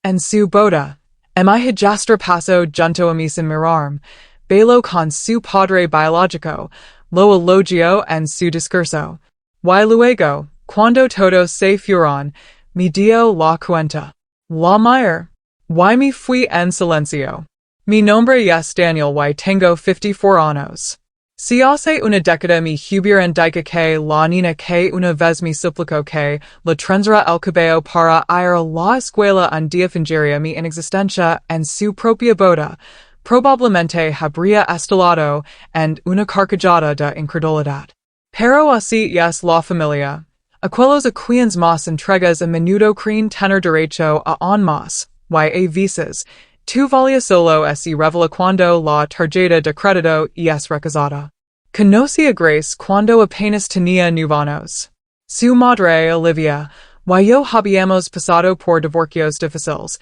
en su Boda, mi Hijastra Pasó Junto a mis Mirarme, Bailó con su Padre Biológico, lo Elogió en su Discurso. Luego, Cuando Todos se Fueron, me dio la Cuenta. La Mayor. Me fui en Silencio. Mi nombre es Daniel tengo 54 años. Si hace una década me hubieran dicho que la niña que una vez me suplicó que la trenzara el cabello para ir a la escuela un día fingiría mi inexistencia en su propia boda, probablemente habría estalado en una carcajada de incredulidad. Pero así es la familia. Aquellos a quienes más entregas a menudo creen tener derecho a aún más, a veces, tu valía solo si revela cuando la tarjeta de crédito es rechazada. Conocí a Grace cuando apenas tenía 9 años. Su madre, Olivia, yo habíamos pasado por divorcios difíciles.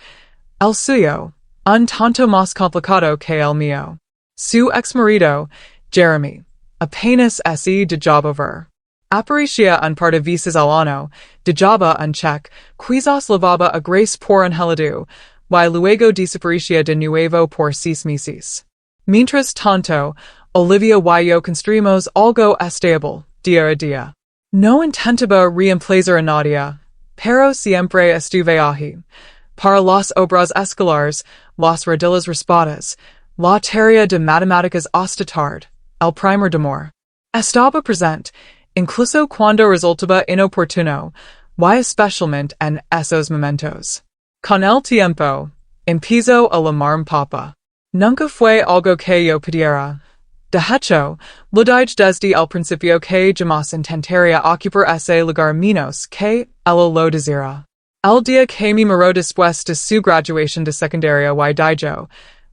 El suyo, un tanto más complicado que el mío. Su ex-marido, Jeremy, apenas si dejaba ver. Aparecía un par de veces al año, dejaba un cheque, quizás lavaba a Grace por un helado, luego desaparecía de nuevo por 6 meses. Mientras tanto, Olivia y yo construimos algo estable, día a día. No intentaba reemplazar a nadie, pero siempre estuve allí. Para las obras escolares, las redilas raspadas, la tarea de matemáticas hasta tarde, el primer d'amor. Estaba presente, incluso cuando resultaba inoportuno, especialmente en esos momentos. Con el tiempo, empezó a llamarme papa. Nunca fue algo que yo pidiera. De hecho, lo dije desde el principio que jamás intentaría ocupar ese lugar menos que él lo desira. El día que me miró después de su graduación de secundaria dije,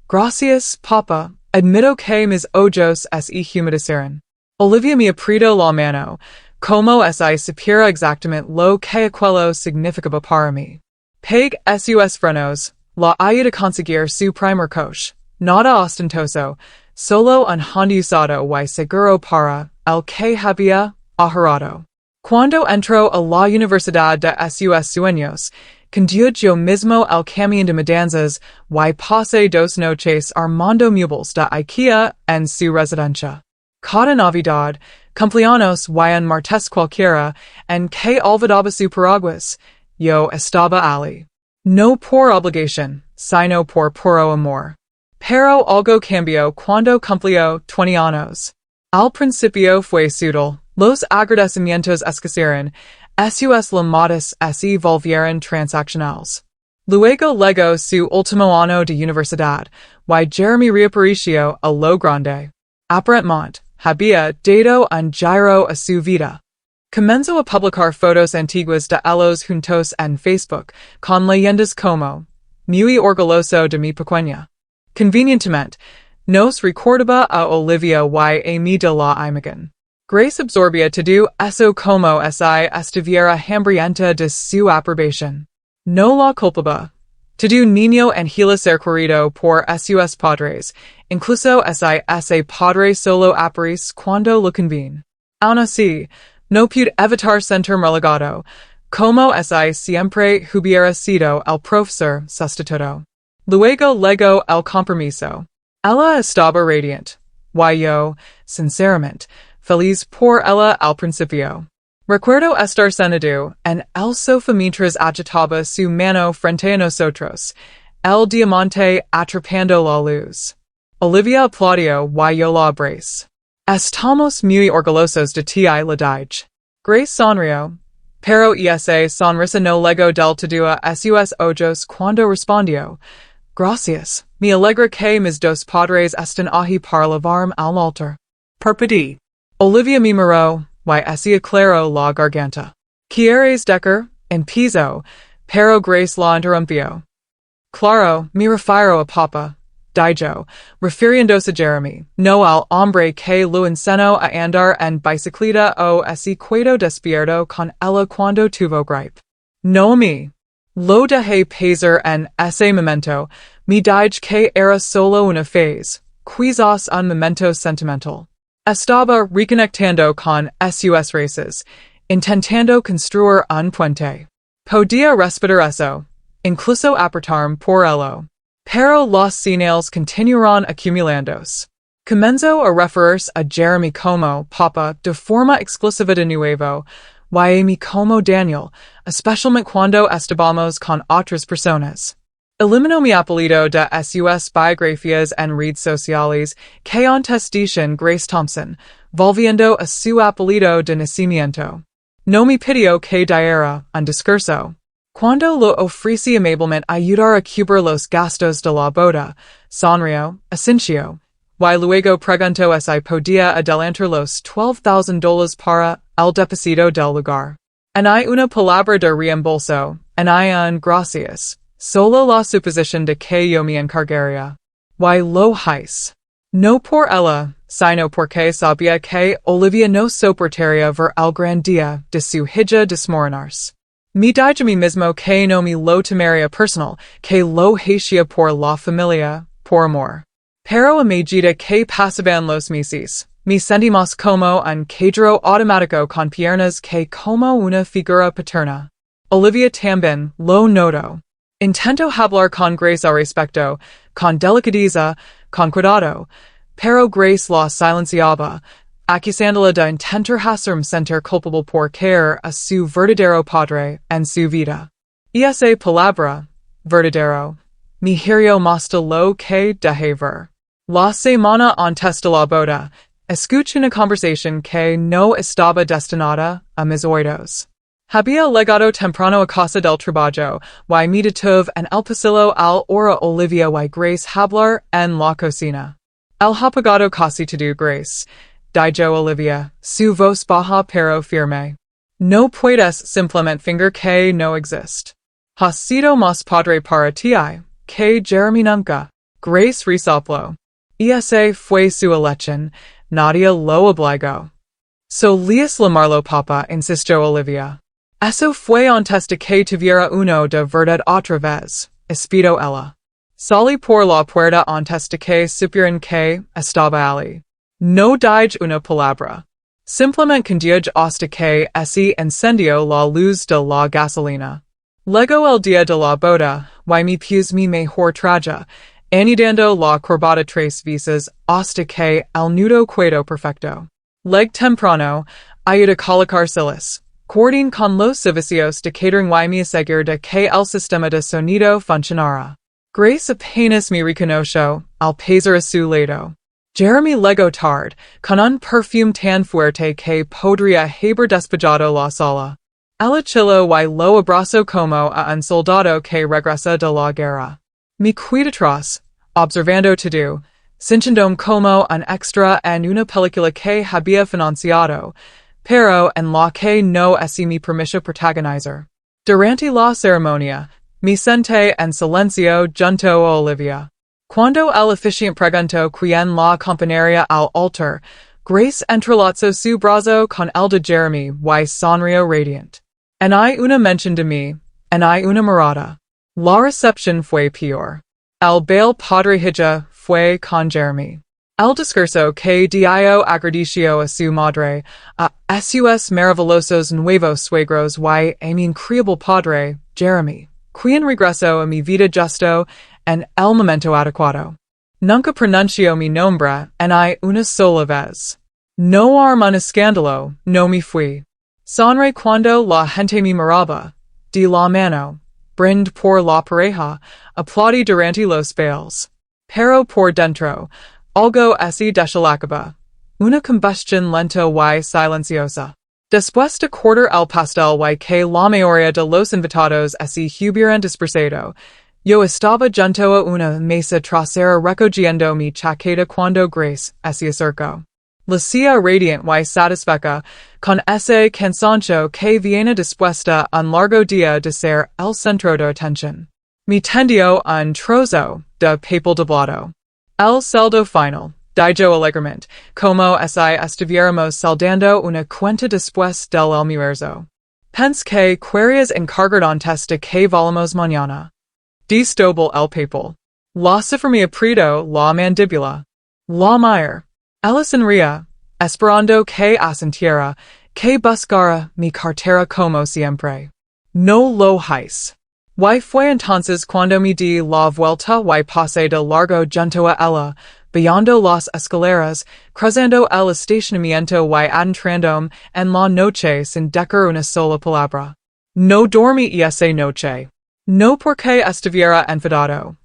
gracias, papa, admito que mis ojos se humedecieron. Olivia me apretó la mano, como si supiera exactamente lo que aquello significaba para mí. Peg sus frenos, la ayuda a conseguir su primer coche, nada ostentoso, solo un Honda usado seguro para el que había ahorrado. Cuando entró a la universidad de sus sueños, condujo yo mismo el camión de mudanzas pasé 2 noches armando muebles de IKEA en su residencia. Cada Navidad, cumpleaños un martes cualquiera, en que olvidaba su paraguas, yo estaba allí. No por obligación, sino por puro amor. Pero algo cambió cuando cumplió 20 años. Al principio fue sutil, los agradecimientos escasearon, sus llamadas se volvieron transaccionales. Luego su último año de universidad, Jeremy reapareció a lo grande. Aparentemente, había dado un giro a su vida. Comenzó a publicar fotos antiguas de ellos juntos en Facebook, con leyendas como, muy orgulloso de mi pequeña. Convenientemente, nos recordaba a Olivia y a mí de la imagen. Grace absorbía todo eso como si estuviera hambrienta de su aprobación. No la culpaba. Todo niño angela ser querido por sus padres, incluso si ese padre solo aparece cuando lo conviene. Aun así, no pude evitar sentirme relegado, como si siempre hubiera sido el profesor sustituto. Luego el compromiso. Ella estaba radiante, yo, sinceramente, feliz por ella al principio. Recuerdo estar sentado en el sofá mientras agitaba su mano frente a nosotros, el diamante atrapando la luz. Olivia aplaudió yo la abracé. Estamos muy orgullosos de ti le dije. Grace sonrió, pero ese sonrisa no llegó del todo a sus ojos cuando respondió, gracias, me alegra que mis dos padres estén allí para lavarme al altar. Parpadí. Olivia me miró, se aclaró la garganta. ¿Quieres decir? Empezó, pero Grace la interrumpió. Claro, me refiero a papa, dijo, refiriéndose a Jeremy, no al hombre que lo enseñó a andar en bicicleta o se quedó despierto con ella cuando tuvo gripe. No a mí. Lo dejé pasar en ese momento, me dije que era solo una phase, quizás un momento sentimental. Estaba reconectando con sus raíces, intentando construir un puente. Podía respirar eso, incluso apertarme por ello. Pero los señales continuarán accumulándose. Comenzo a referirse a Jeremy como Papa de forma exclusiva de nuevo, y a mí como Daniel, especialmente cuando estábamos con otras personas. Eliminó mi apellido de sus biografías en redes sociales que antes dicen Grace Thompson, volviendo a su apellido de nacimiento. No me pidió que diera un discurso. Cuando lo ofrecí amablemente ayudar a cubrir los gastos de la boda, sonrió, asintió, y luego preguntó si podía adelantar los $12,000 para el depósito del lugar. En hay una palabra de reembolso, en hay un gracias. Solo la suposición de que yo me encargaría. Y lo hice. No por ella, sino porque sabía que Olivia no soportaría ver el gran día de su hija desmoronarse. Me dije a mí mismo que no me lo tomaría personal, que lo hacía por la familia, por amor. Pero a medida que pasaban los meses, me sentí más como un cajero automático con piernas que como una figura paterna. Olivia también lo notó. Intento hablar con Grace al respecto, con delicadeza, con cuidado, pero Grace la silenciaba, acusándola de intentar hacerme sentir culpable por caer a su verdadero padre en su vida. Y esa palabra, verdadero, me hirió más de lo que dejé ver. La semana antes de la boda, escuché una conversación que no estaba destinada a mis oídos. Había llegado temprano a casa del trabajo, y me detuve en el pasillo al hora Olivia y Grace hablar en la cocina. El apagado casi todo Grace, dijo Olivia, su voz baja pero firme. No puedes simplemente fingir que no existe. Ha sido más padre para ti que Jeremy nunca. Grace resopló. Y ese fue su elección, nadie lo obligó. Solías llamarlo papa, insistió Olivia. Eso fue antes de que tuviera uno de verdad otra vez, espero ella. Salí por la puerta antes de que supieran que estaba allí. No dije una palabra. Simplemente conduje hasta que ese encendió la luz de la gasolina. Luego el día de la boda, y me puse mi mejor traje, anidando la corbata 3 veces hasta que el nudo quedó perfecto. Leg temprano, ayudé a colocar silas. Coordin con los servicios de catering y me aseguré de que el sistema de sonido funcionara. Grace apenas me reconoció, al pasar a su lado. Jeremy llegó tarde, con un perfume tan fuerte que podría haber despejado la sala. El chilo y lo abrazó como a un soldado que regresa de la guerra. Me quedé atrás, observando todo, sintiéndome como un extra en una película que había financiado, pero en la que no es mi permiso protagonizar. Durante la ceremonia, me senté en silencio junto a Olivia. Cuando el oficiante preguntó quién la acompañaría al altar, Grace entrelazó su brazo con el de Jeremy y sonrió radiante. En hay una mención de mí, en hay una mirada. La recepción fue peor. El baile padre hija fue con Jeremy. El discurso que dio agradeció a su madre, a sus maravillosos nuevos suegros y a mi increíble padre, Jeremy, quien regresó a mi vida justo en el momento adecuado. Nunca pronunció mi nombre en hay una sola vez. No armé un escándalo, no me fui. Sonreí cuando la gente me miraba, di la mano, brindé por la pareja, aplaudí durante los bailes. Pero por dentro, algo así desalacaba. Una combustión lenta y silenciosa. Después de cortar el pastel y que la mayoría de los invitados se hubieran dispersado, yo estaba junto a una mesa trasera recogiendo mi chaqueta cuando Grace se acercó. Lucía radiante y satisfecha, con ese cansancio que viene después de un largo día de ser el centro de atención. Me tendió un trozo de papel doblado. El saldo final, dijo alegremente, como si estuviéramos saldando una cuenta después del almuerzo. Pense que querías encargar antes de que volvamos mañana. Destoble el papel. La cifra me apretó la mandíbula. La mire. Ella sonría, esperando que asintiera, que buscara mi cartera como siempre. No lo hice. Y fue entonces cuando me di la vuelta y pasé de largo junto a ella, bajando las escaleras, cruzando el estacionamiento y adentrandome en la noche sin decir una sola palabra. No dormí esa noche. No porque estuviera enfadado.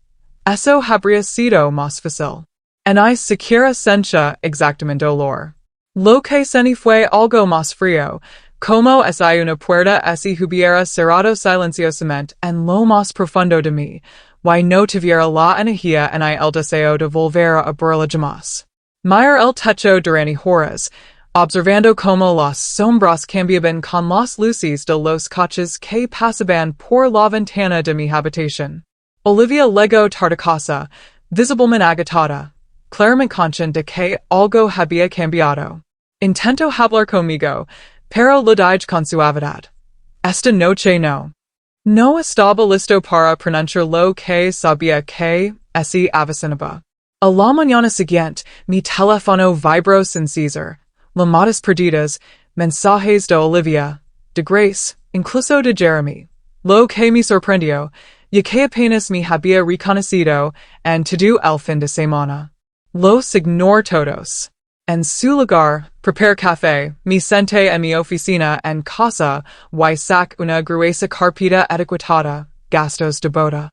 Eso habría sido más fácil. En I siquiera sentía exactamente dolor. Lo que sentí fue algo más frío, como si una puerta se hubiera cerrado silenciosamente en lo más profundo de mí, y no tuviera la energía en el deseo de volver a abrirla jamás. Mirar el techo durante horas, observando como las sombras cambiaban con las luces de los coches que pasaban por la ventana de mi habitación. Olivia llegó tarde a casa, visiblemente agitada, claramente consciente de que algo había cambiado. Intento hablar conmigo, pero lo dije con suavidad. Esta noche no. No estaba listo para pronunciar lo que sabía que se avecinaba. A la mañana siguiente, mi teléfono vibró sin cesar. Llamadas perdidas, mensajes de Olivia, de Grace, incluso de Jeremy. Lo que me sorprendió, ya que apenas me había reconocido en todo el fin de semana. Los ignoré todos. En su lugar, preparé café, me senté en mi oficina en casa y saqué una gruesa carpeta etiquetada, gastos de boda.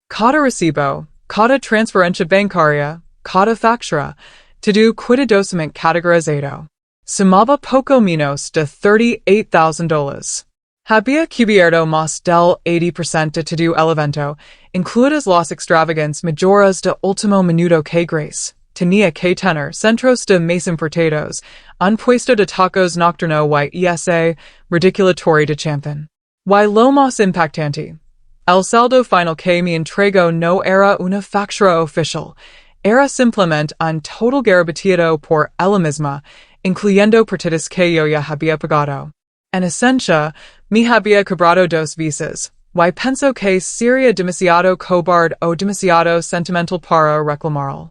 Cada recibo, cada transferencia bancaria, cada factura, todo cuidadosamente categorizado. Sumaba poco menos de $38,000. Había cubierto más del 80% de todo el evento, incluidas las extravagancias mayores de último minuto que Grace tenía que tener, centros de mesa importados, un puesto de tacos nocturno y ese ridiculatorio de champán. Y lo más impactante, el saldo final que me entregó no era una factura oficial, era simplemente un total garantizado por ella misma, incluyendo partidas que yo ya había pagado. En esencia, me había cobrado dos veces, y pienso que sería demasiado cobarde o demasiado sentimental para reclamarlo.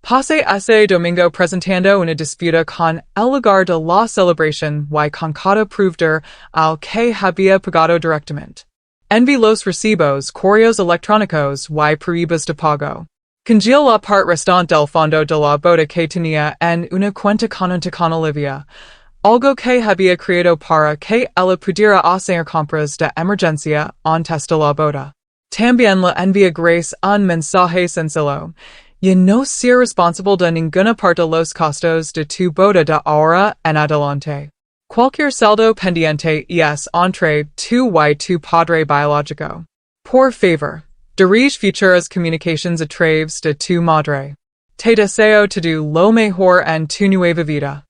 Pasé ese domingo presentando una disputa con el lugar de la celebración y con cada proveedor al que había pagado directamente. Envié los recibos, correos electrónicos y pruebas de pago. Congelé la parte restante del fondo de la boda que tenía en una cuenta corriente con Olivia, algo que había creado para que ella pudiera hacer compras de emergencia antes de la boda. También le envié Grace un mensaje sencillo. Y no ser responsable de ninguna parte de los costos de tu boda de ahora en adelante. Cualquier saldo pendiente es entre tú y tu padre biológico. Por favor, dirige futuras comunicaciones a través de tu madre. Te deseo todo lo mejor en tu nueva vida.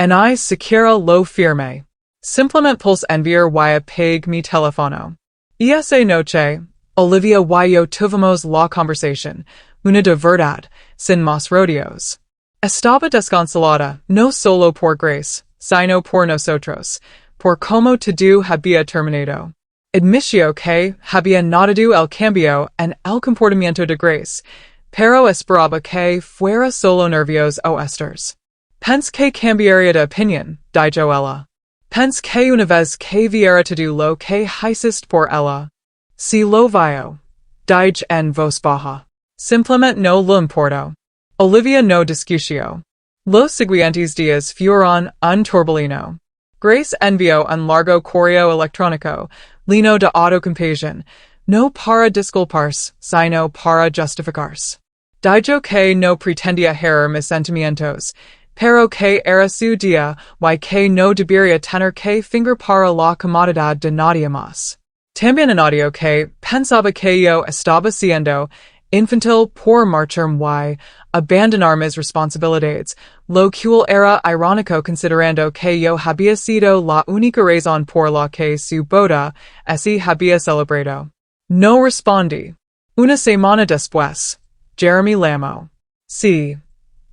En I siquiera lo firme. Simplemente pulse enviar y apague mi teléfono. Y esa noche, Olivia y yo tuvimos la conversación. Una de verdad, sin más rodeos. Estaba desconsolada, no solo por Grace, sino por nosotros, por cómo todo había terminado. Admitió que había notado el cambio en el comportamiento de Grace, pero esperaba que fuera solo nervios o esters. Pensé que cambiaría de opinión, dijo ella. Pensé que una vez que viera todo lo que hiciste por ella. Si lo vio, dije en voz baja. Simplemente no lo importó. Olivia no discutió. Los siguientes días fueron un torbellino. Grace envió un largo correo electrónico, lleno de autocompasión, no para disculparse, sino para justificarse. Dijo que no pretendía herir mis sentimientos, pero que era su día y que no debería tener que fingir para la comodidad de nadie más. También añadió que pensaba que yo estaba siendo infantil por marcharme y abandonar mis responsabilidades, lo cual era irónico considerando que yo había sido la única razón por la que su boda se había celebrado. No respondí. Una semana después, Jeremy llamó. Sí.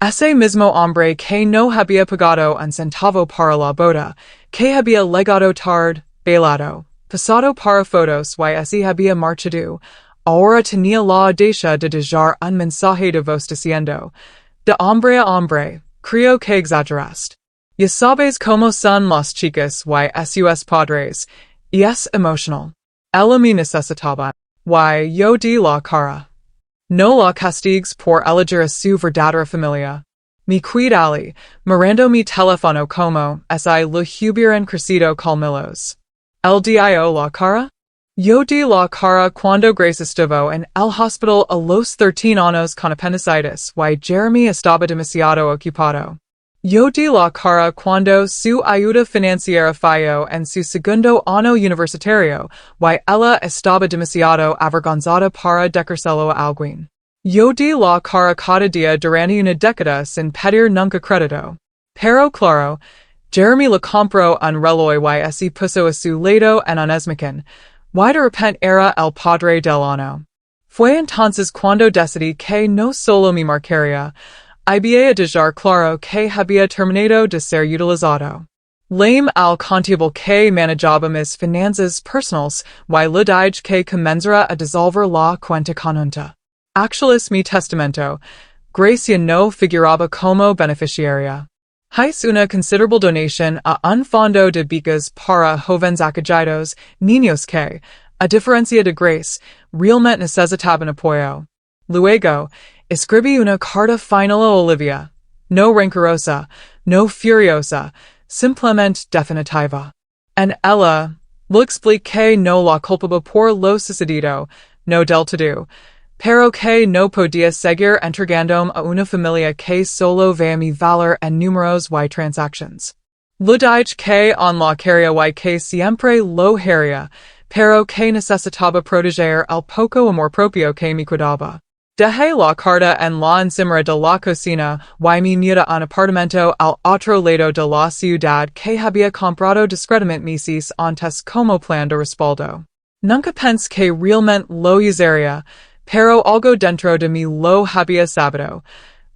Ese mismo hombre que no había pagado un centavo para la boda, que había llegado tarde, bailado, pasado para fotos y se había marchado, ahora tenía la audacia de dejar un mensaje de voz diciendo, de hombre a hombre, creo que exageraste. Ya sabes cómo son las chicas y sus padres, y es emocional. Ella me necesitaba. y yo di la cara. No la castigues por elegir a su verdadera familia. Mi quid ali, mirando mi telefono como si lo hubieran crecido colmillos. El dio la cara? Yo di la cara cuando Grace estuvo en el hospital a los 13 años con apendicitis y Jeremy estaba demasiado ocupado. Yo di la cara cuando su ayuda financiera falló en su segundo año universitario y ella estaba demasiado avergonzada para decírselo a alguien. Yo di la cara cada día durante una década sin pedir nunca crédito. Pero claro, Jeremy le compró un reloj y se puso a su lado en un esmicón, y de repente era el padre del año. Fue entonces cuando decidí que no solo me marcaría, había dejar claro que había terminado de ser utilizado. Lame al contable que manejaba mis finanzas personales y le dije que comenzara a dissolver la cuenta conjunta. Actualis mi testamento, Gracia no figuraba como beneficiaria. Hice una considerable donación a un fondo de becas para jóvenes acogidos, niños que, a diferencia de Grace, realmente necesitaban apoyo. Luego, escribí una carta final a Olivia, no rencorosa, no furiosa, simplemente definitiva. En ella, le expliqué no la culpaba por lo sucedido, no del todo, pero que no podía seguir entregándome a una familia que solo veía mi valor en números y transactions. Le dije que on la quería y que siempre lo haría, pero que necesitaba proteger el poco amor propio que me cuidaba. Dejé la carta en la encimera de la cocina y me mudé a un apartamento al otro lado de la ciudad que había comprado discretamente meses antes como plan de respaldo. Nunca pensé que realmente lo usaría, pero algo dentro de mí lo había sabido.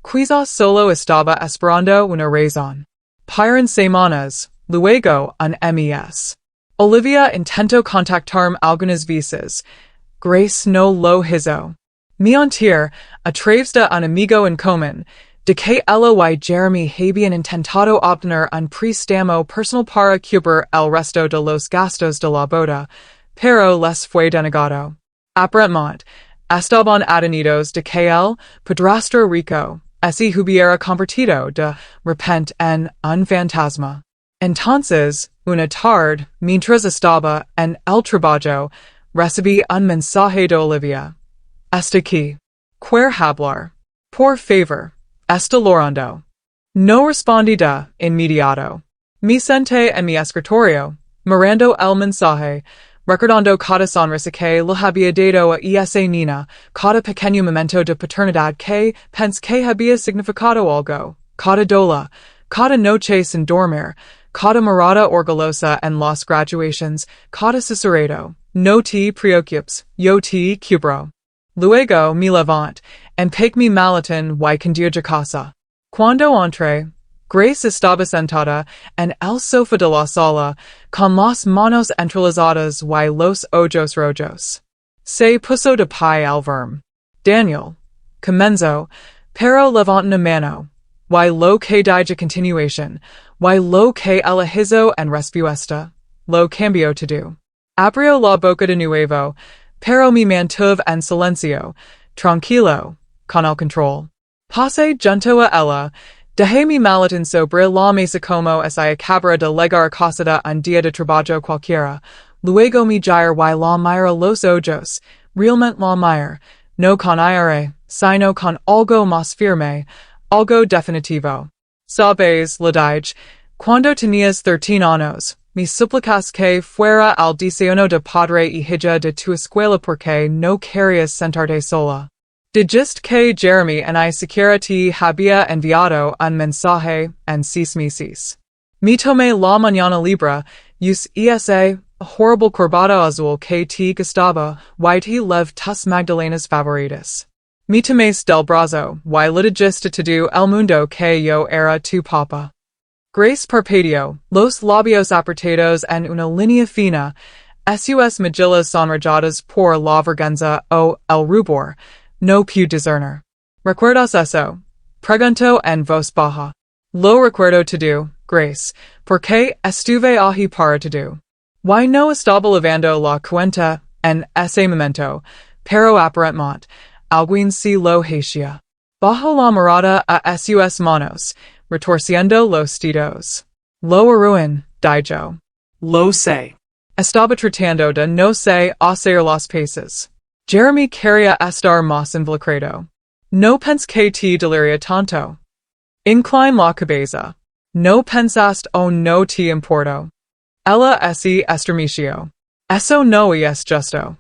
Quizás solo estaba esperando una razón. Pasaron semanas, luego un mes. Olivia intentó contactarme algunas veces. Grace no lo hizo. Mentir, a través de un amigo en común, de que ella y Jeremy habían intentado obtener un préstamo personal para cubrir el resto de los gastos de la boda, pero les fue denegado. Aparentemente, estaban adenidos de que el padrastro rico se hubiera convertido de repente en un fantasma. Entonces, una tarde, mientras estaba en el trabajo, recibí un mensaje de Olivia. Hasta aquí. Quiero hablar. Por favor. Está llorando. No respondí de inmediato. Me senté en mi escritorio, mirando el mensaje, recordando cada sonrisa que le había dado a esa niña, cada pequeño momento de paternidad que pensé que había significado algo, cada dola, cada noche sin dormir, cada mirada orgullosa en las graduations, cada susurrado. No te preocupes, yo te cubro. Luego me levanté, empaqué mi maletín y conduí a casa. Cuando entré, Grace estaba sentada en el sofá de la sala, con las manos entrelazadas y los ojos rojos. Se puso de pie al verme. Daniel, comenzó, pero levantó una mano, y lo que dije a continuación, y lo que ella hizo en respuesta, lo cambió todo. Abrió la boca de nuevo, pero me mantuve en silencio, tranquilo, con el control. Pasé junto a ella, dejé mi maletín sobre la mesa como si acabara de llegar a casa de un día de trabajo cualquiera. Luego me giré y la miré los ojos, realmente la miré, no con aire, sino con algo más firme, algo definitivo. Sabes, le dije, cuando tenías 13 años, me suplicas que fuera al desayuno de padre y hija de tu escuela porque no querías sentarte sola. Dijiste que Jeremy en I siquiera te había enviado un mensaje en 6 meses. Me tomé la mañana libre, usé ese horrible corbata azul que te gustaba y te levé tus magdalenas favoritas. Me tomaste del brazo y le dijiste todo el mundo que yo era tu papa. Grace parpadeó, los labios apretados en una línea fina, sus mejillas sonrojadas por la vergüenza o el rubor. No pude discernir. ¿Recuerdas eso? Preguntó en voz baja. Lo recuerdo todo, Grace, porque estuve allí para todo. ¿Why no estaba lavando la cuenta? en ese momento, pero aparentemente, alguien si lo hacía. Bajo la mirada a sus manos, retorciendo los dedos. Lo ruin, dijo. Lo sé. Estaba tratando de no sé hacer las paces. Jeremy quería estar más involucrado. No pens que te deliria tanto. Incline la cabeza. No pensaste o no te importo. Ella ese estremicio. Eso no es justo.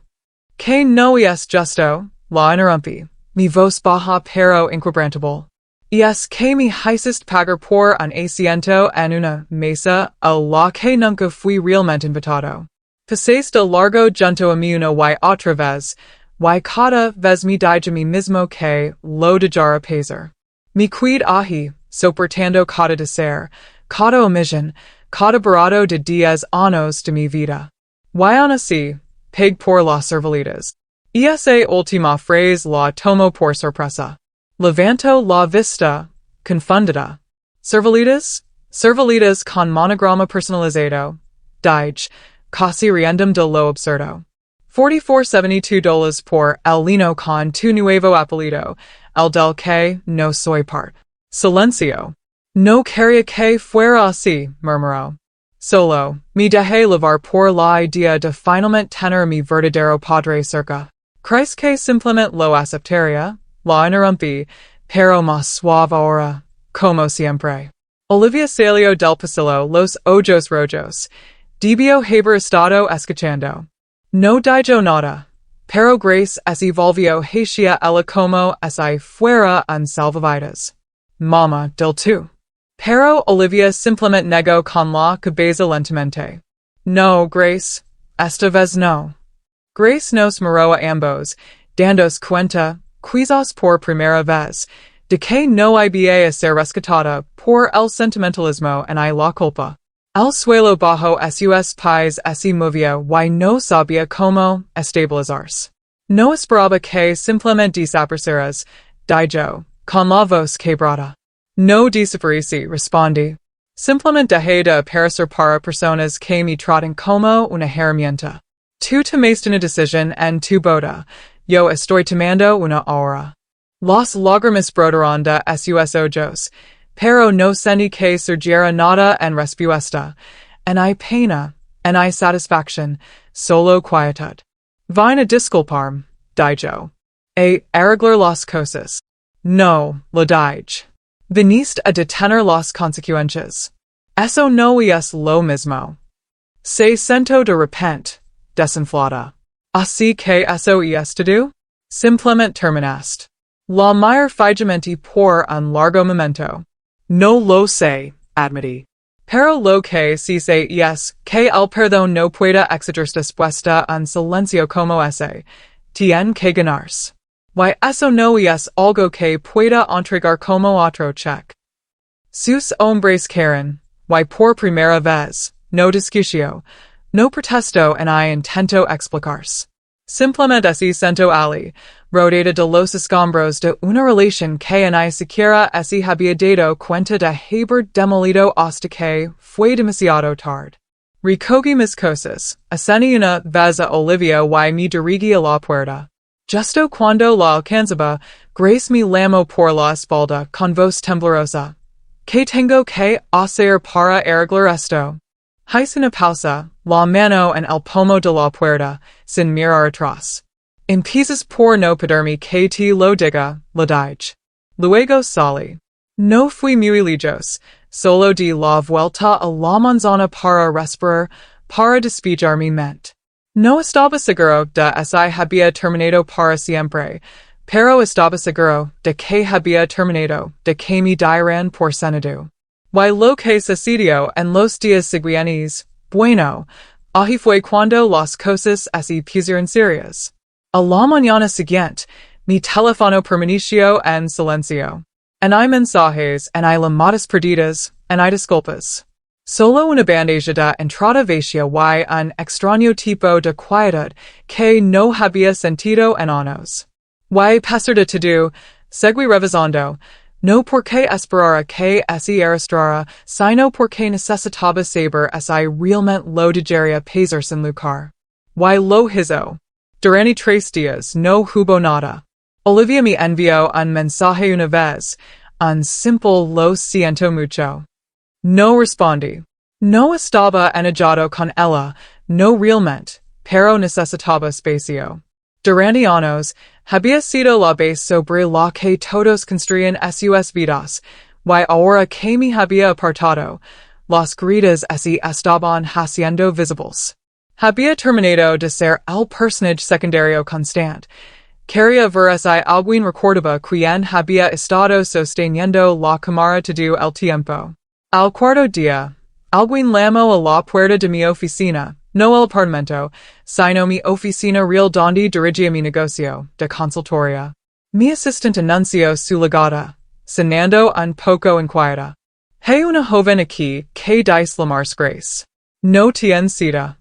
Que no es justo, la interrumpí. Mi voz baja pero inquebrantable. Y es que me hiciste pagar por un asiento en una mesa a la que nunca fui realmente invitado. Pasaste de largo junto a mí una y otra vez, y cada vez me dije a mí mismo que lo dejara pasar. Me cuid ahi, soportando cada deseo, cada omisión, cada borrado de 10 años de mi vida. Y aún así, pagué por las servilitas. Esa última frase la tomo por sorpresa. Levanto la vista, confundida. Servilitas? Servilitas con monograma personalizado. Dije, casi riendum de lo absurdo. $44.72 por el lino con tu nuevo apellido, el del que no soy part. Silencio. No quería que fuera así, murmuró. Solo, me dejé llevar por la idea de finalmente tener mi verdadero padre cerca. ¿Crees que simplemente lo aceptaría? La interrumpí, pero más suave ahora, como siempre. Olivia salió del pasillo los ojos rojos. Debió haber estado escuchando. No dijo nada, pero Grace así volvió hacia ella como si fuera un salvavidas. Mamá, del tú. Pero Olivia simplemente negó con la cabeza lentamente. No, Grace, esta vez no. Grace nos miró a ambos, dándose cuenta, quizás por primera vez, de que no iba a ser rescatada por el sentimentalismo en la culpa. El suelo bajo sus pies se movió y no sabía cómo estabilizarse. No esperaba que simplemente desaparecieras, dijo, con la voz quebrada. No desaparecí, respondí. Simplemente dejé de aparecer para personas que me tratan como una herramienta. Tú tomaste una decisión en tu boda, yo estoy tomando una ahora. Las lágrimas brotaron de sus ojos, pero no sentí que surgiera nada en respuesta. En hay pena, en hay satisfacción, solo quietud. Vine a disculparme, dijo. A arreglar las cosas. No, lo dije. Viniste a detener las consecuencias. Eso no es lo mismo. Se sentó de repente, desinflada. Así que eso es todo? Simplemente terminaste. La mire fijamente por un largo momento. No lo sé, admití. Pero lo que sí sé es que el perdón no puede existir después de un silencio como ese. Tiene que ganarse. Y eso no es algo que pueda entregar como otro cheque. Sus hombres quieren, y por primera vez, no discutió, no protestó en intento explicarse. Simplemente se sentó allí, rodeada de los escombros de una relación que en siquiera se había dado cuenta de haber demolido hasta que fue demasiado tarde. Recogí mis cosas, ascendí una vez a Olivia y me dirigí a la puerta. Justo cuando la alcanzaba, Grace me llamó por la espalda con voz temblorosa. ¿Qué tengo que hacer para arreglar esto? Hice una pausa, la mano en el pomo de la puerta, sin mirar atrás. Empiezas por no pedirme que te lo diga, le dije. Luego salí. No fui muy lejos, solo di la vuelta a la manzana para respirar, para despejar mi mente. No estaba seguro de si había terminado para siempre, pero estaba seguro de que había terminado, de que me darían por senado. Y lo que sucedió en los días siguientes, bueno, ahí fue cuando las cosas se pusieron serias. A la mañana siguiente, mi teléfono permaneció en silencio. En hay mensajes, en hay llamadas perdidas, en hay disculpas. Solo una bandeja de entrada vacía y un extraño tipo de quietud que no había sentido en años. Y pasar de todo, seguí revisando, no porque esperara que se arrastrara, sino porque necesitaba saber si realmente lo dejaría pasar sin luchar. Y lo hizo. Durante 3 días no hubo nada. Olivia me envió un mensaje una vez. Un simple lo siento mucho. No respondí. No estaba enojado con ella, no realmente, pero necesitaba espacio. Durante años, había sido la base sobre la que todos construían sus vidas, y ahora que me había apartado, las grietas se estaban haciendo visibles. Había terminado de ser el personaje secundario constante. Quería ver si alguien recordaba quien había estado sosteniendo la cámara todo el tiempo. Al cuarto día, alguien llamó a la puerta de mi oficina, no el apartamento, sino mi oficina real donde dirigía mi negocio de consultoría. Mi asistente anunció su llegada, sonando un poco inquieta. Hay una joven aquí que dice llamarse Grace. No tiene cita.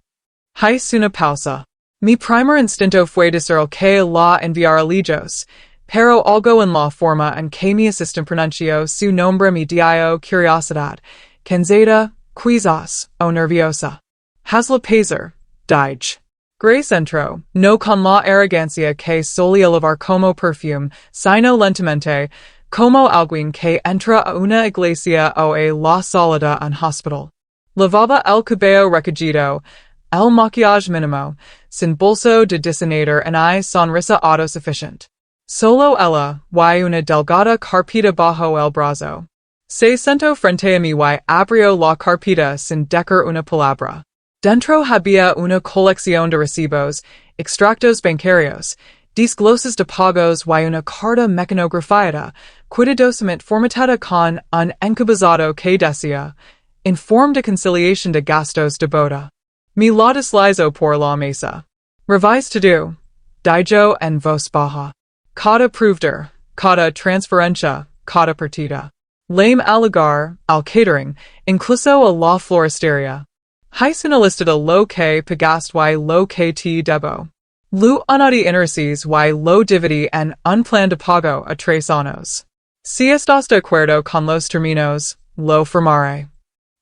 Hice una pausa. Mi primer instinto fue decir que la enviara lejos, pero algo en la forma en que mi asistente pronunció su nombre me dio curiosidad, cansada, quizás, o nerviosa. Hazla pasar, dije. Grace entró, no con la arrogancia que solía llevar como perfume, sino lentamente, como alguien que entra a una iglesia o a la sala de un hospital. Lavaba el cabello recogido, el maquillaje mínimo, sin bolso de diseñador y sonrisa autosuficiente. Solo ella, y una delgada carpeta bajo el brazo. Se sentó frente a mí y abrió la carpeta sin decir una palabra. Dentro había una colección de recibos, extractos bancarios, desgloses de pagos y una carta mecanografiada, cuidadosamente formatada con un encabezado que decía, informe de conciliación de gastos de boda. Me la deslizo por la mesa. Revise to do. Dije en voz baja. Cada proveedor, cada transferencia, cada partida. Lame al lugar, al catering, incluso a la floristeria. Hice una lista de lo que pagaste y lo que te debo. Lo añadí intereses y lo dividí en un plan de pago a 3 años. Si estás de acuerdo con los términos, lo firmaré.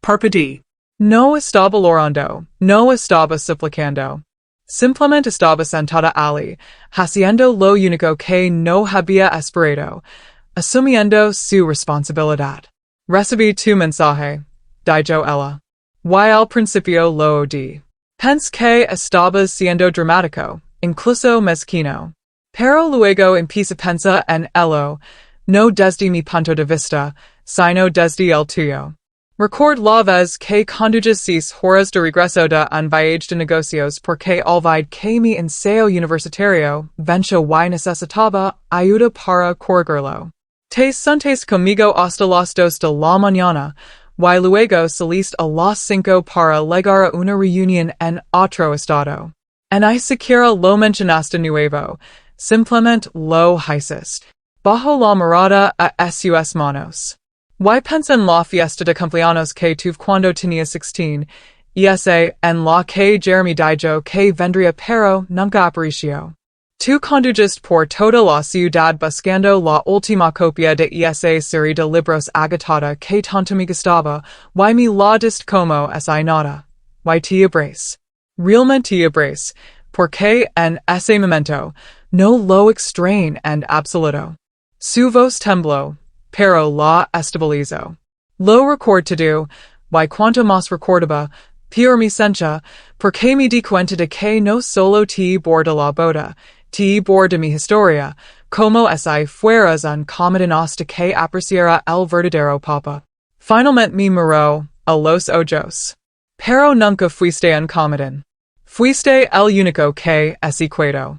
Parpadí. No estaba llorando, no estaba suplicando. Simplemente estaba sentada allí, haciendo lo único que no había esperado, asumiendo su responsabilidad. Recibí tu mensaje, dijo ella. Y al principio lo odi. Pensé que estabas siendo dramático, incluso mezquino. Pero luego empecé a pensar en ello, no desde mi punto de vista, sino desde el tuyo. Record la vez que conduje 6 horas de regreso de un viaje de negocios porque olvidé que mi ensayo universitario venció y necesitaba ayuda para corregirlo. Te sentaste conmigo hasta las 2 de la mañana, y luego saliste a las 5 para llegar a una reunión en otro estado. Ni siquiera lo mencionaste nuevo, simplemente lo hiciste. Bajo la mirada a sus manos. Y pensé en la fiesta de cumpleaños que tuve cuando tenía 16, y en la que Jeremy dijo que vendría pero nunca apareció. Tu condujiste por toda la ciudad buscando la última copia de esa serie de libros agotada que tanto me gustaba, y me la diste como si nada. Y te abrace. Realmente te abrace, porque en ese momento, no lo extrañé en absoluto. Su voz tembló, pero la estabilizó. Lo recordado, y cuanto más recordaba, peor me sentía, porque me di cuenta de que no solo te borda la boda, te borda mi historia, como si fueras un comedian hasta que apreciara el verdadero papa. Finalmente me miró a los ojos. Pero nunca fuiste un comedian. Fuiste el único que ese cuento.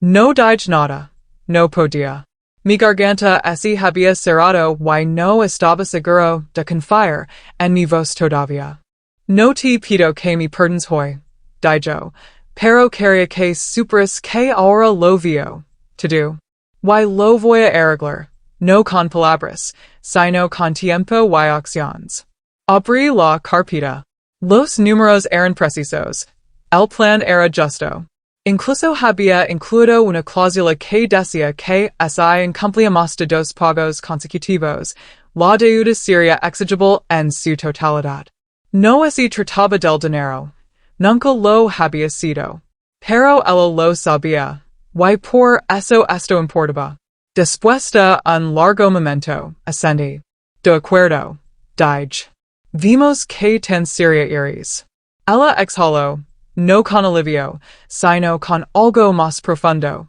No dije nada. No podía. Mi garganta se había cerrado y no estaba seguro de confiar en mi voz todavía. No te pido que me perdones hoy, dijo, pero quería que supieras que ahora lo veo, todo. Y lo voy a arreglar, no con palabras, sino con tiempo y acciones. Abrí la carpeta. Los números eran precisos. El plan era justo. Incluso había incluido una cláusula que decía que si incumplíamos de 2 pagos consecutivos, la deuda sería exigible en su totalidad. No se trataba del dinero. Nunca lo había sido. Pero ella lo sabía. Y por eso esto importaba. Después de un largo momento, ascendí. De acuerdo. Dije. Vimos que tan seria iris. Ella exhaló, no con alivio, sino con algo más profundo.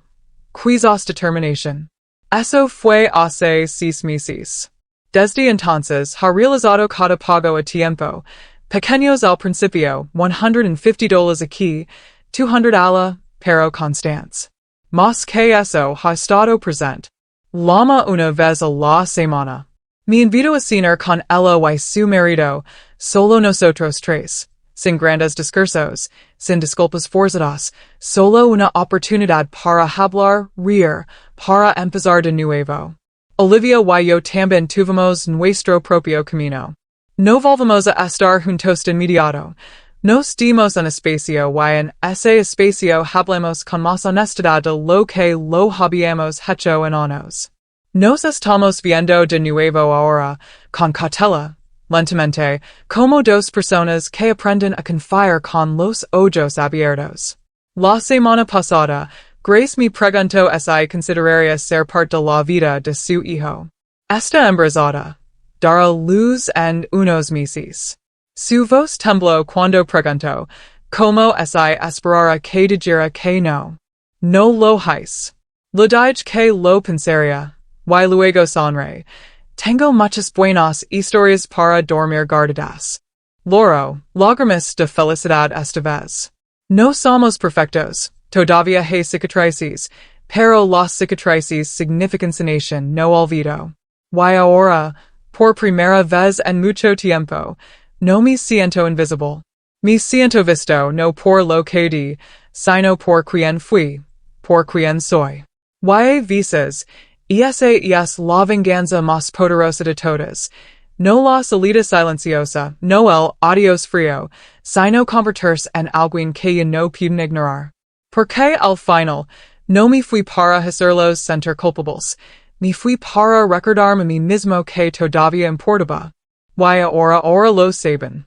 Quizás determinación. Eso fue hace 6 meses. Desde entonces ha realizado cada pago a tiempo. Pequeños al principio, $150 aquí, 200 ala, pero constance. Más que eso ha estado presente. Lama una vez a la semana. Me invito a cenar con ella y su marido, solo nosotros tres. Sin grandes discursos, sin disculpas forzadas, solo una oportunidad para hablar, reír, para empezar de nuevo. Olivia y yo también tuvimos nuestro propio camino. No volvamos a estar juntos de inmediato. Nos dimos un espacio y en ese espacio hablemos con más honestidad de lo que lo habíamos hecho en años. Nos estamos viendo de nuevo ahora, con cautela, lentamente, como dos personas que aprenden a confiar con los ojos abiertos. La semana pasada, Grace me preguntó si consideraría ser parte de la vida de su hijo. Está embarazada. Dará luz en unos meses. Su voz tembló cuando preguntó, ¿cómo si esperara que dijera que no? No lo hice. Le dije que lo pensaría. Y luego sonreí. Tengo muchas buenas historias para dormir guardadas. Loro, lágrimas de felicidad esta vez. No somos perfectos, todavía hay cicatrices, pero las cicatrices significan sanación, no olvido. Y ahora, por primera vez en mucho tiempo, no me siento invisible. Me siento visto no por lo que di, sino por quien fui, por quien soy. Y veces, esa es la venganza más poderosa de todas. No la salida silenciosa, no el adiós frío, sino convertirse en alguien que no pueden ignorar. Porque al final, no me fui para hacerlos sentir culpables, me fui para recordarme a mí mismo que todavía importaba. Y ahora lo saben.